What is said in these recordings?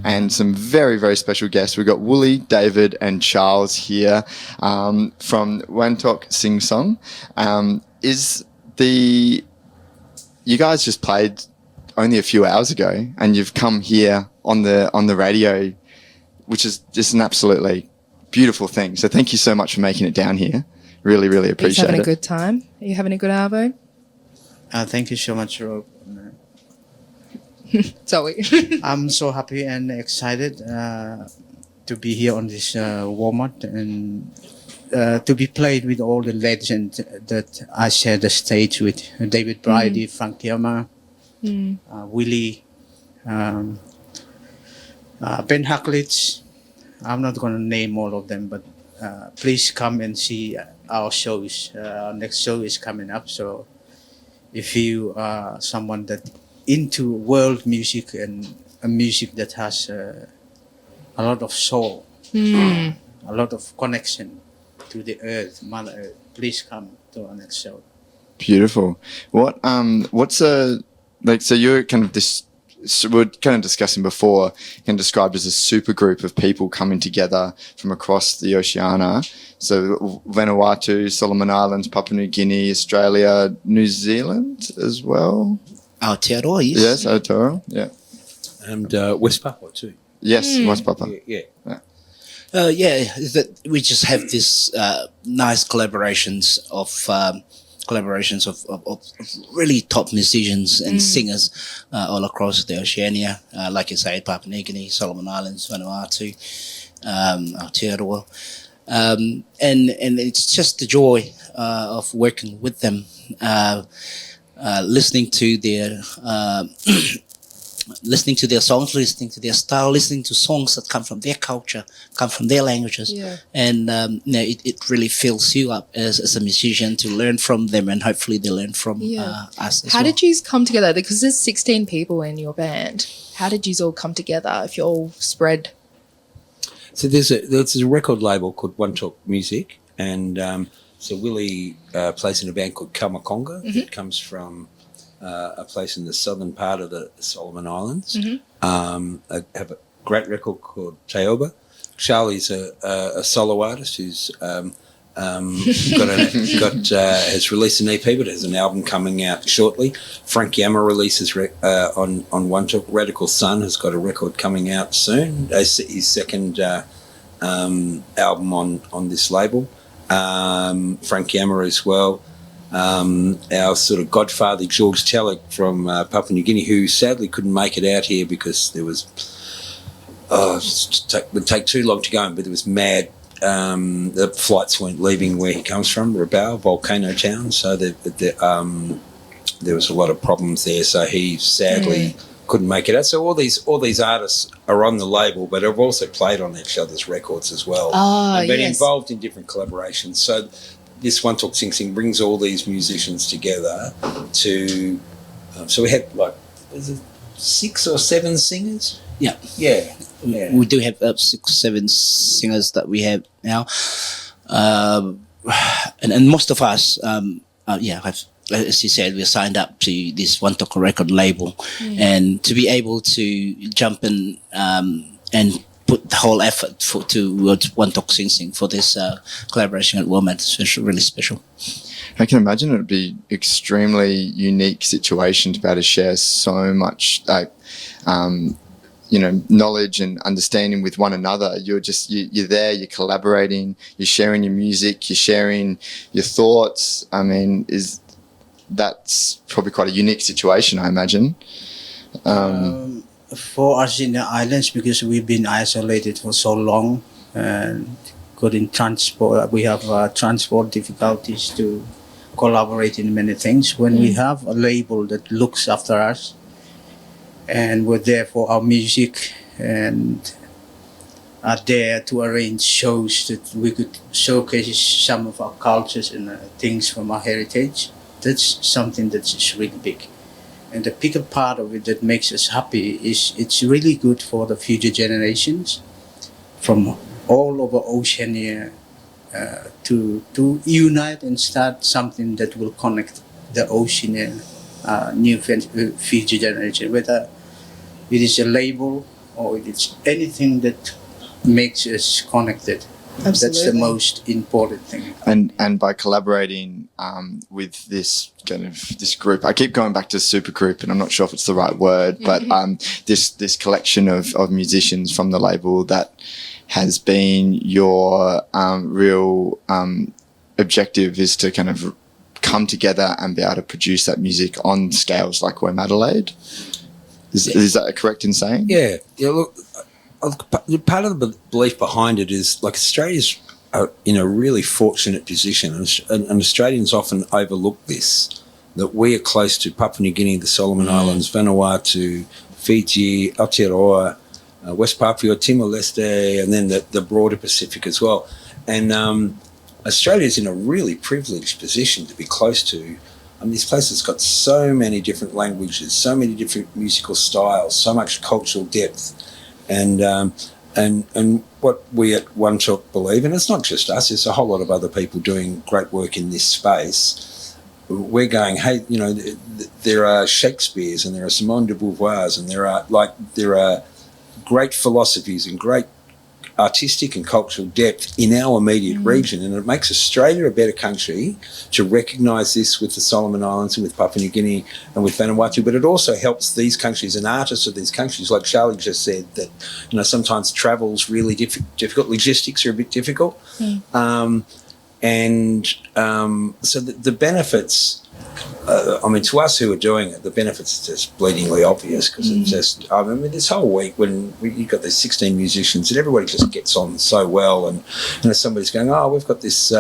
and some very, very special guests. We've got Wooly, David and Charles here from Wantok Sing Song. You guys just played only a few hours ago and you've come here on the radio, which is just an absolutely beautiful thing. So thank you so much for making it down here. Really, really appreciate it. Having a good time? Are you having a good arvo? Thank you so much, Rob. Zoe. I'm so happy and excited to be here on this WOMAD and to be played with all the legends that I share the stage with. David Bridie, Frank Yamma, Willie, Ben Haklitz. I'm not going to name all of them, but please come and see our shows. Our next show is coming up, so if you are someone that into world music and a music that has a lot of soul, a lot of connection to the earth, Mother Earth, please come to our next show. Beautiful. What's so you're kind of this, so we're kind of discussing before, kind of described as a super group of people coming together from across the Oceania. So Vanuatu, Solomon Islands, Papua New Guinea, Australia, New Zealand as well. Aotearoa, yes. Yes, Aotearoa, yeah. And West Papua too. Yes, West Papua. Yeah. That we just have this nice collaborations of really top musicians and singers all across the Oceania, like you say, Papua New Guinea, Solomon Islands, Vanuatu, Aotearoa. And it's just the joy of working with them, listening to their songs, listening to their style, listening to songs that come from their culture, come from their languages, and it really fills you up as a musician to learn from them, and hopefully they learn from us as How well. did you come together? Because there's 16 people in your band. How did you all come together if you're all spread? So there's a record label called Wantok Music, and so Willie plays in a band called Kamakonga. It comes from a place in the southern part of the Solomon Islands. I have a great record called Taoba. Charlie's a solo artist who's has released an EP, but has an album coming out shortly. Frank Yamma releases on Wantok. Radical Sun has got a record coming out soon. His second album on this label. Frank Yamma as well. Our sort of godfather, George Telek from Papua New Guinea, who sadly couldn't make it out here because there was it would take too long to go, but there was mad. The flights weren't leaving where he comes from, Rabaul, volcano town. So there was a lot of problems there. So he sadly couldn't make it out. So all these artists are on the label, but have also played on each other's records as well. And been involved in different collaborations. So this Wantok Sing Sing brings all these musicians together to. So we had 6 or 7 singers. Yeah. We do have 6, 7 singers that we have now, and most of us, have, as you said, we're signed up to this Wantok record label, and to be able to jump in and put the whole effort towards Wantok Sing Sing for this collaboration at WOMAD is really special. I can imagine it would be extremely unique situation to be able to share so much knowledge and understanding with one another. You're there, you're collaborating, you're sharing your music, you're sharing your thoughts. I mean, that's probably quite a unique situation, I imagine. For us in the islands, because we've been isolated for so long and couldn't transport, we have transport difficulties to collaborate in many things. When we have a label that looks after us, and we're there for our music and are there to arrange shows that we could showcase some of our cultures and things from our heritage. That's something that's really big. And the bigger part of it that makes us happy is it's really good for the future generations from all over Oceania to unite and start something that will connect the Oceania new future generation, whether it is a label or it's anything that makes us connected. That's the Absolutely. most important thing. And by collaborating with this this group, I keep going back to supergroup, and I'm not sure if it's the right word, but this collection of musicians from the label, that has been your real objective, is to kind of come together and be able to produce that music on scales like WOMAD. Is that correct in saying? Yeah. Look, part of the belief behind it is, like, Australia's in a really fortunate position, and Australians often overlook this, that we are close to Papua New Guinea, the Solomon Islands, Vanuatu, Fiji, Aotearoa, West Papua, Timor-Leste, and then the broader Pacific as well. And Australia's in a really privileged position to be close to. This place has got so many different languages, so many different musical styles, so much cultural depth. And what we at Wantok believe, and it's not just us, it's a whole lot of other people doing great work in this space. We're going, hey, there are Shakespeare's and there are Simone de Beauvoir's, and there are great philosophies and great artistic and cultural depth in our immediate region, and it makes Australia a better country to recognise this with the Solomon Islands and with Papua New Guinea and with Vanuatu. But it also helps these countries and artists of these countries, like Charlie just said, that sometimes travel's really difficult, logistics are a bit difficult, so the benefits. To us who are doing it, the benefits are just bleedingly obvious, because it's just, this whole week when you've got these 16 musicians and everybody just gets on so well, and somebody's going, oh, we've got this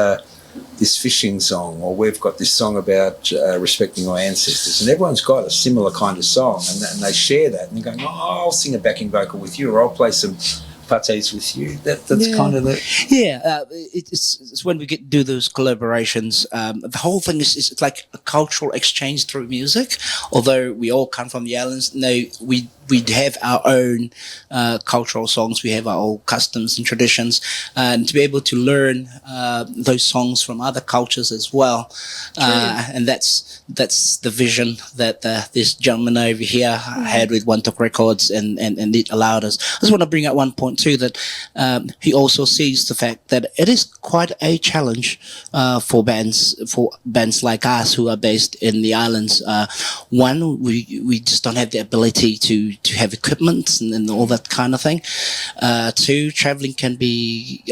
fishing song, or we've got this song about respecting our ancestors, and everyone's got a similar kind of song, and they share that, and they're going, oh, I'll sing a backing vocal with you, or I'll play some pates with you. That's kind of the... Yeah, it's when we do those collaborations, the whole thing is it's like a cultural exchange through music. Although we all come from the islands, we have our own cultural songs, we have our own customs and traditions, and to be able to learn those songs from other cultures as well, and that's the vision that this gentleman over here had with Wantok Records, and it allowed us. I just want to bring up one point too, that he also sees the fact that it is quite a challenge for bands like us who are based in the islands. One, we just don't have the ability to have equipment and all that kind of thing. Two, traveling can be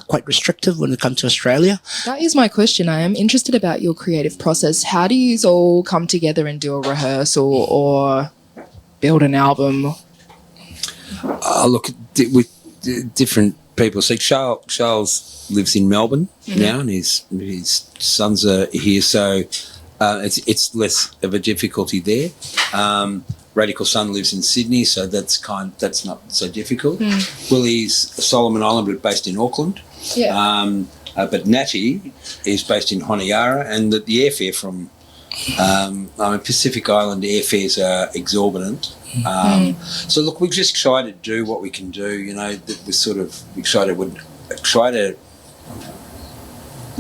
quite restrictive when it comes to Australia. That is my question. I am interested about your creative process. How do you all come together and do a rehearsal or build an album? Look, with different people. So Charles lives in Melbourne now, and his sons are here, so it's less of a difficulty there. Radical Son lives in Sydney, so that's not so difficult. Willie's Solomon Island, but based in Auckland. Yeah. But Natty is based in Honiara, and the airfare from Pacific Island airfares are exorbitant. So look, we just try to do what we can do. We try to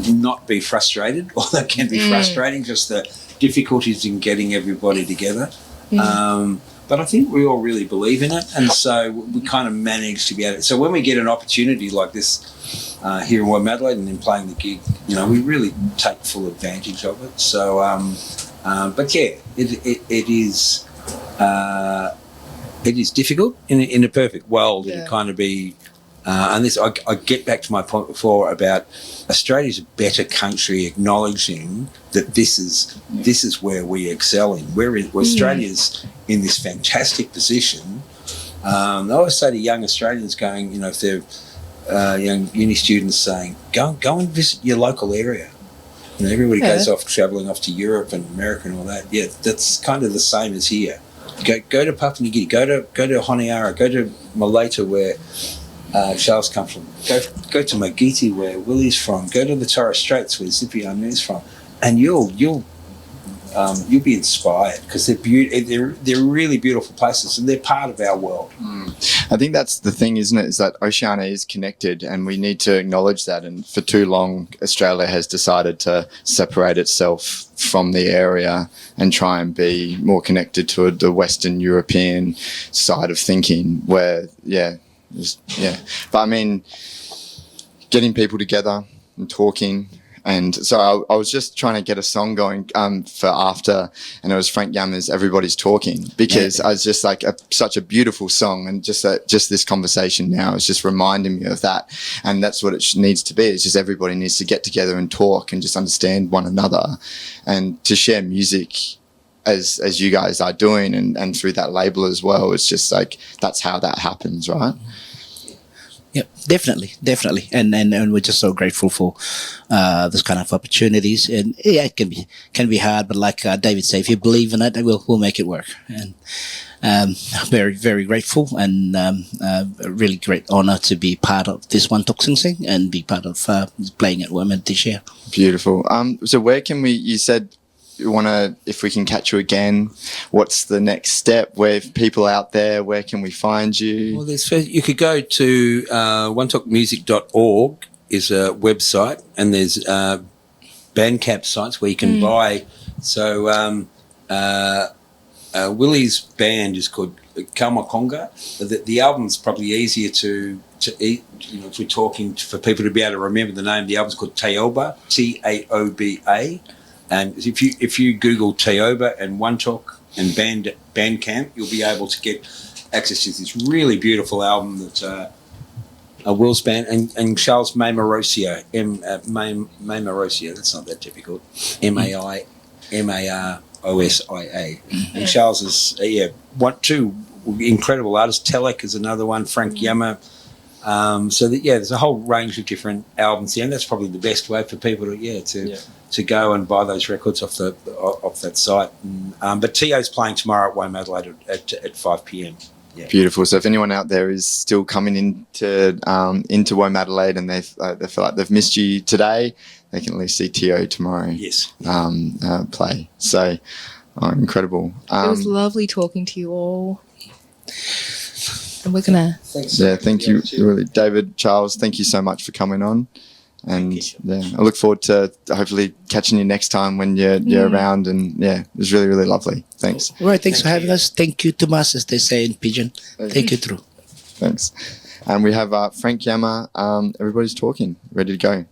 not be frustrated, or that can be frustrating. Just the difficulties in getting everybody together. But I think we all really believe in it, and so we kind of manage to be able to. So when we get an opportunity like this here in WOMAD and then playing the gig, we really take full advantage of it. So, but yeah, it is difficult in a perfect world. It'd kind of be, and this I get back to my point before about Australia's a better country, acknowledging that this is where we excel in. Australia's in this fantastic position. I always say to young Australians going, if they're young uni students, saying, go and visit your local area. Everybody goes off travelling off to Europe and America and all that. Yeah, that's kind of the same as here. Go to Papua New Guinea, go to Honiara, go to Malaita where Charles comes from, go to Magiti where Willie's from, go to the Torres Straits where Zipianu is from, and you'll you'll be inspired because they're really beautiful places and they're part of our world. I think that's the thing, isn't it? Is that Oceania is connected, and we need to acknowledge that. And for too long, Australia has decided to separate itself from the area and try and be more connected to the Western European side of thinking. Where, but I mean, getting people together and talking. And so I was just trying to get a song going for after, and it was Frank Yamma's "Everybody's Talking" because I was just like such a beautiful song, and just this conversation now is just reminding me of that, and that's what it needs to be. It's just everybody needs to get together and talk and just understand one another, and to share music as you guys are doing, and through that label as well. It's just like that's how that happens, right? Yeah, definitely, and we're just so grateful for this kind of opportunities. And yeah, it can be hard, but like David said, if you believe in it, we'll make it work. And very, very grateful, and a really great honour to be part of this Wantok Sing Sing and be part of playing at WOMAD this year. Beautiful. So where can we? You said you want to, if we can catch you again, what's the next step? Where people out there, where can we find you? Well, you could go to wantokmusic.org is a website, and there's Bandcamp sites where you can buy. So Willie's band is called Kalmakonga. The album's probably easier to eat, if we're talking for people to be able to remember the name. The album's called Taoba, Taoba. And if you Google Taoba and Wantok and Bandcamp, you'll be able to get access to this really beautiful album that Will's band and Charles Maimarosia, Maimarosia. That's not that difficult. Maimarosia. And Charles is two incredible artists. Telek is another one. Frank Yamma. There's a whole range of different albums here, and that's probably the best way for people to go and buy those records off that site. But Tio's playing tomorrow at WOMAD at 5 p.m. Yeah. Beautiful. So if anyone out there is still coming into WOMAD Adelaide and they feel like they've missed you today, they can at least see Tio tomorrow. Yes. Play. So incredible. It was lovely talking to you all. And we're gonna. Thanks. Yeah, thank you, really, David, Charles. Thank you so much for coming on, and I look forward to hopefully catching you next time when you're around. And it was really, really lovely. Thanks. All right, thanks for having us. Thank you, Tomas, as they say in Pidgin. Thank you, Drew. Thanks. And we have Frank Yamma. Everybody's talking. Ready to go.